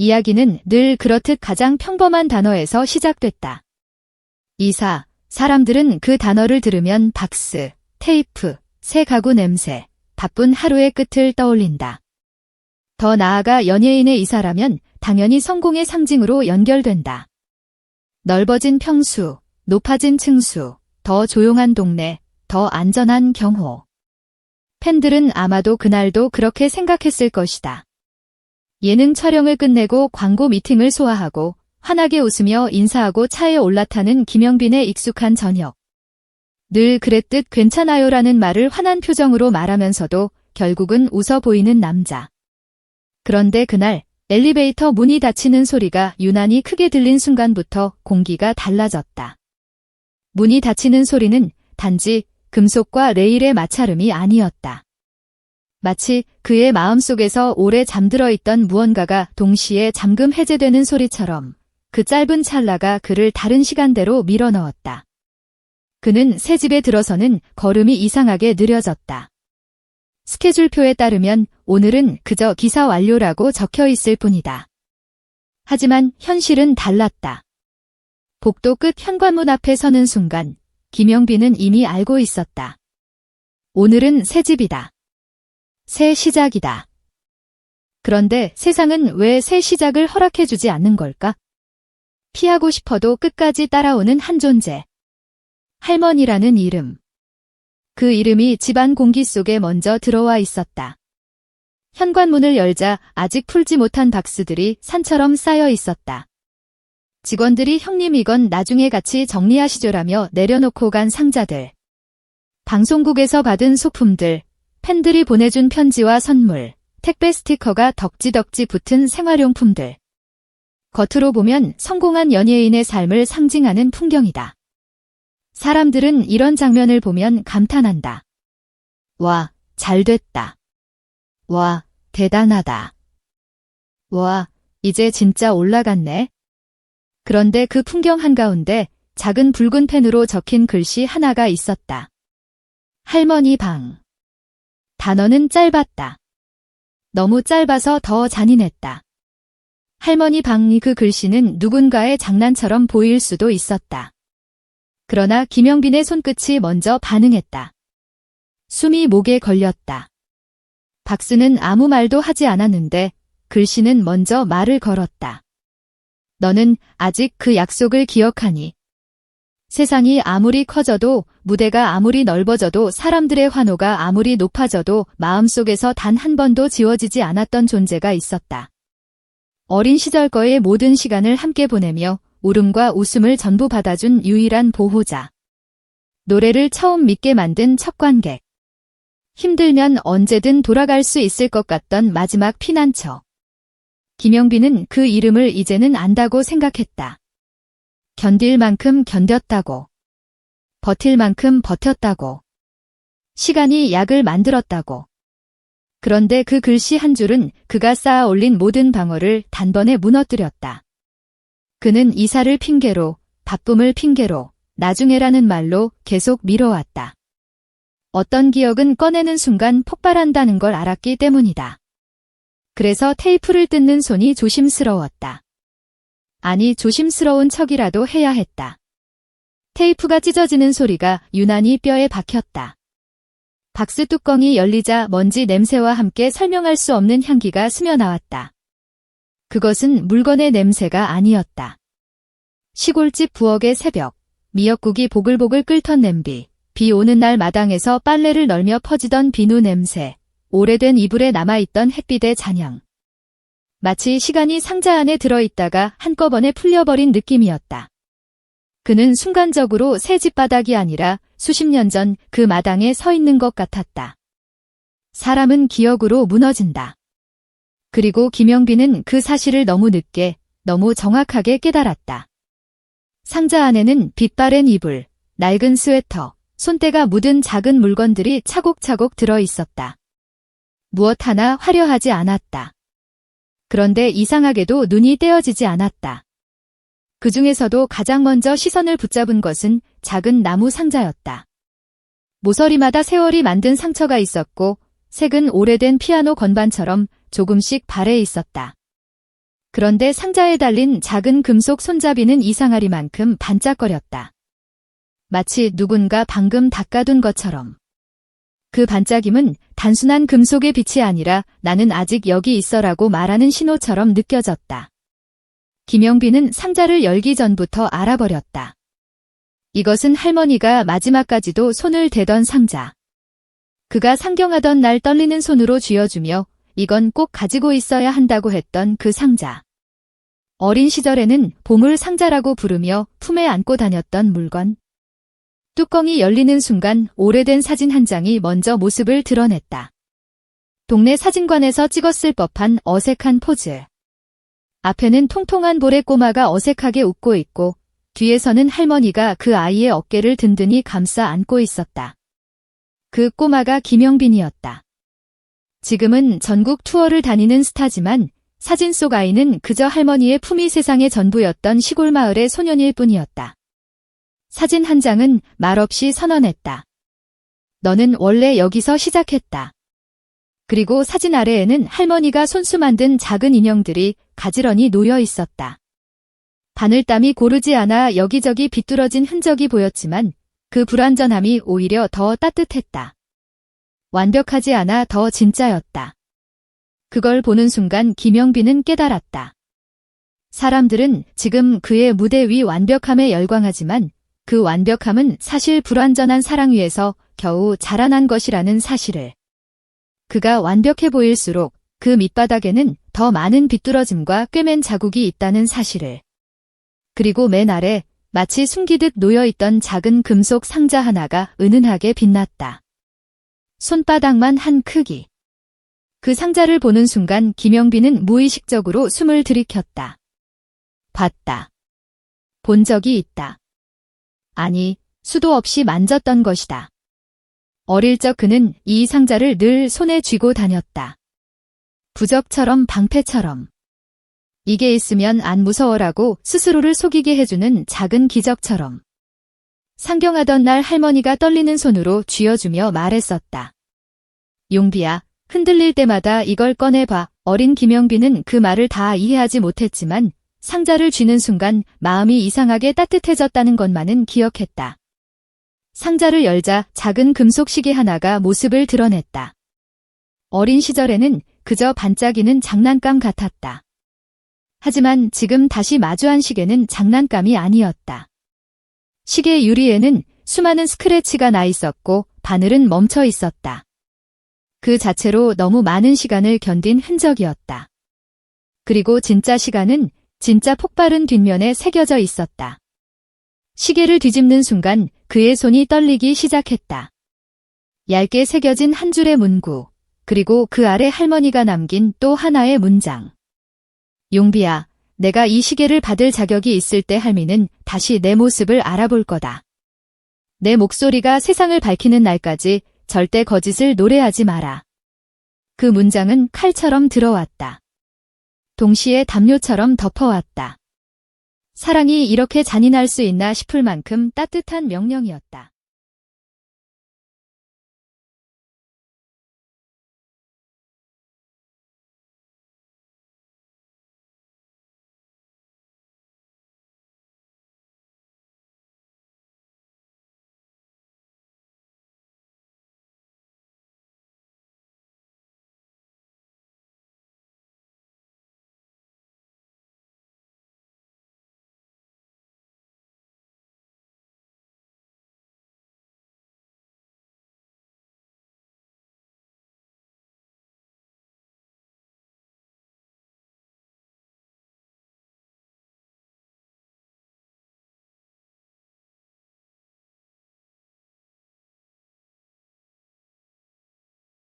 이야기는 늘 그렇듯 가장 평범한 단어에서 시작됐다. 이사, 사람들은 그 단어를 들으면 박스, 테이프, 새 가구 냄새, 바쁜 하루의 끝을 떠올린다. 더 나아가 연예인의 이사라면 당연히 성공의 상징으로 연결된다. 넓어진 평수, 높아진 층수, 더 조용한 동네, 더 안전한 경호. 팬들은 아마도 그날도 그렇게 생각했을 것이다. 예능 촬영을 끝내고 광고 미팅을 소화하고 환하게 웃으며 인사하고 차에 올라타는 김영빈의 익숙한 저녁. 늘 그랬듯 괜찮아요라는 말을 환한 표정으로 말하면서도 결국은 웃어 보이는 남자. 그런데 그날 엘리베이터 문이 닫히는 소리가 유난히 크게 들린 순간부터 공기가 달라졌다. 문이 닫히는 소리는 단지 금속과 레일의 마찰음이 아니었다. 마치 그의 마음속에서 오래 잠들어 있던 무언가가 동시에 잠금 해제되는 소리처럼 그 짧은 찰나가 그를 다른 시간대로 밀어넣었다. 그는 새 집에 들어서는 걸음이 이상하게 느려졌다. 스케줄표에 따르면 오늘은 그저 기사 완료라고 적혀 있을 뿐이다. 하지만 현실은 달랐다. 복도 끝 현관문 앞에 서는 순간 김영빈은 이미 알고 있었다. 오늘은 새 집이다. 새 시작이다. 그런데 세상은 왜 새 시작을 허락해주지 않는 걸까? 피하고 싶어도 끝까지 따라오는 한 존재. 할머니라는 이름. 그 이름이 집안 공기 속에 먼저 들어와 있었다. 현관문을 열자 아직 풀지 못한 박스들이 산처럼 쌓여 있었다. 직원들이 형님 이건 나중에 같이 정리하시죠라며 내려놓고 간 상자들. 방송국에서 받은 소품들, 팬들이 보내준 편지와 선물, 택배 스티커가 덕지덕지 붙은 생활용품들. 겉으로 보면 성공한 연예인의 삶을 상징하는 풍경이다. 사람들은 이런 장면을 보면 감탄한다. 와, 잘됐다. 와, 대단하다. 와, 이제 진짜 올라갔네. 그런데 그 풍경 한가운데 작은 붉은 펜으로 적힌 글씨 하나가 있었다. 할머니 방. 단어는 짧았다. 너무 짧아서 더 잔인했다. 할머니 방이 그 글씨는 누군가의 장난처럼 보일 수도 있었다. 그러나 김영빈의 손끝이 먼저 반응했다. 숨이 목에 걸렸다. 박수는 아무 말도 하지 않았는데 글씨는 먼저 말을 걸었다. 너는 아직 그 약속을 기억하니? 세상이 아무리 커져도 무대가 아무리 넓어져도 사람들의 환호가 아무리 높아져도 마음속에서 단 한 번도 지워지지 않았던 존재가 있었다. 어린 시절 거의 모든 시간을 함께 보내며 울음과 웃음을 전부 받아준 유일한 보호자. 노래를 처음 믿게 만든 첫 관객. 힘들면 언제든 돌아갈 수 있을 것 같던 마지막 피난처. 김영빈은 그 이름을 이제는 안다고 생각했다. 견딜 만큼 견뎠다고. 버틸 만큼 버텼다고. 시간이 약을 만들었다고. 그런데 그 글씨 한 줄은 그가 쌓아 올린 모든 방어를 단번에 무너뜨렸다. 그는 이사를 핑계로, 바쁨을 핑계로, 나중에라는 말로 계속 미뤄왔다. 어떤 기억은 꺼내는 순간 폭발한다는 걸 알았기 때문이다. 그래서 테이프를 뜯는 손이 조심스러웠다. 아니, 조심스러운 척이라도 해야 했다. 테이프가 찢어지는 소리가 유난히 뼈에 박혔다. 박스 뚜껑이 열리자 먼지 냄새와 함께 설명할 수 없는 향기가 스며나왔다. 그것은 물건의 냄새가 아니었다. 시골집 부엌의 새벽, 미역국이 보글보글 끓던 냄비, 비 오는 날 마당에서 빨래를 널며 퍼지던 비누 냄새, 오래된 이불에 남아있던 햇빛의 잔향. 마치 시간이 상자 안에 들어있다가 한꺼번에 풀려버린 느낌이었다. 그는 순간적으로 새 집바닥이 아니라 수십 년 전 그 마당에 서 있는 것 같았다. 사람은 기억으로 무너진다. 그리고 김영빈은 그 사실을 너무 늦게, 너무 정확하게 깨달았다. 상자 안에는 빛바랜 이불, 낡은 스웨터, 손때가 묻은 작은 물건들이 차곡차곡 들어있었다. 무엇 하나 화려하지 않았다. 그런데 이상하게도 눈이 떼어지지 않았다. 그 중에서도 가장 먼저 시선을 붙잡은 것은 작은 나무 상자였다. 모서리마다 세월이 만든 상처가 있었고 색은 오래된 피아노 건반처럼 조금씩 발해 있었다. 그런데 상자에 달린 작은 금속 손잡이는 이상하리만큼 반짝거렸다. 마치 누군가 방금 닦아둔 것처럼. 그 반짝임은 단순한 금속의 빛이 아니라 나는 아직 여기 있어라고 말하는 신호처럼 느껴졌다. 김영빈은 상자를 열기 전부터 알아버렸다. 이것은 할머니가 마지막까지도 손을 대던 상자. 그가 상경하던 날 떨리는 손으로 쥐어주며 이건 꼭 가지고 있어야 한다고 했던 그 상자. 어린 시절에는 보물 상자라고 부르며 품에 안고 다녔던 물건. 뚜껑이 열리는 순간 오래된 사진 한 장이 먼저 모습을 드러냈다. 동네 사진관에서 찍었을 법한 어색한 포즈. 앞에는 통통한 볼의 꼬마가 어색하게 웃고 있고 뒤에서는 할머니가 그 아이의 어깨를 든든히 감싸 안고 있었다. 그 꼬마가 김영빈이었다. 지금은 전국 투어를 다니는 스타지만 사진 속 아이는 그저 할머니의 품이 세상의 전부였던 시골 마을의 소년일 뿐이었다. 사진 한 장은 말없이 선언했다. 너는 원래 여기서 시작했다. 그리고 사진 아래에는 할머니가 손수 만든 작은 인형들이 가지런히 놓여 있었다. 바늘땀이 고르지 않아 여기저기 비뚤어진 흔적이 보였지만 그 불완전함이 오히려 더 따뜻했다. 완벽하지 않아 더 진짜였다. 그걸 보는 순간 김영빈은 깨달았다. 사람들은 지금 그의 무대 위 완벽함에 열광하지만 그 완벽함은 사실 불완전한 사랑 위에서 겨우 자라난 것이라는 사실을. 그가 완벽해 보일수록 그 밑바닥에는 더 많은 비뚤어짐과 꿰맨 자국이 있다는 사실을. 그리고 맨 아래 마치 숨기듯 놓여있던 작은 금속 상자 하나가 은은하게 빛났다. 손바닥만 한 크기. 그 상자를 보는 순간 김영빈은 무의식적으로 숨을 들이켰다. 봤다. 본 적이 있다. 아니, 수도 없이 만졌던 것이다. 어릴 적 그는 이 상자를 늘 손에 쥐고 다녔다. 부적처럼 방패처럼. 이게 있으면 안 무서워라고 스스로를 속이게 해주는 작은 기적처럼. 상경하던 날 할머니가 떨리는 손으로 쥐어주며 말했었다. 용비야, 흔들릴 때마다 이걸 꺼내봐. 어린 김영빈은 그 말을 다 이해하지 못했지만 상자를 쥐는 순간 마음이 이상하게 따뜻해졌다는 것만은 기억했다. 상자를 열자 작은 금속 시계 하나가 모습을 드러냈다. 어린 시절에는 그저 반짝이는 장난감 같았다. 하지만 지금 다시 마주한 시계는 장난감이 아니었다. 시계 유리에는 수많은 스크래치가 나 있었고 바늘은 멈춰 있었다. 그 자체로 너무 많은 시간을 견딘 흔적이었다. 그리고 진짜 시간은 진짜 폭발은 뒷면에 새겨져 있었다. 시계를 뒤집는 순간 그의 손이 떨리기 시작했다. 얇게 새겨진 한 줄의 문구, 그리고 그 아래 할머니가 남긴 또 하나의 문장. 용비야, 내가 이 시계를 받을 자격이 있을 때 할미는 다시 내 모습을 알아볼 거다. 내 목소리가 세상을 밝히는 날까지 절대 거짓을 노래하지 마라. 그 문장은 칼처럼 들어왔다. 동시에 담요처럼 덮어왔다. 사랑이 이렇게 잔인할 수 있나 싶을 만큼 따뜻한 명령이었다.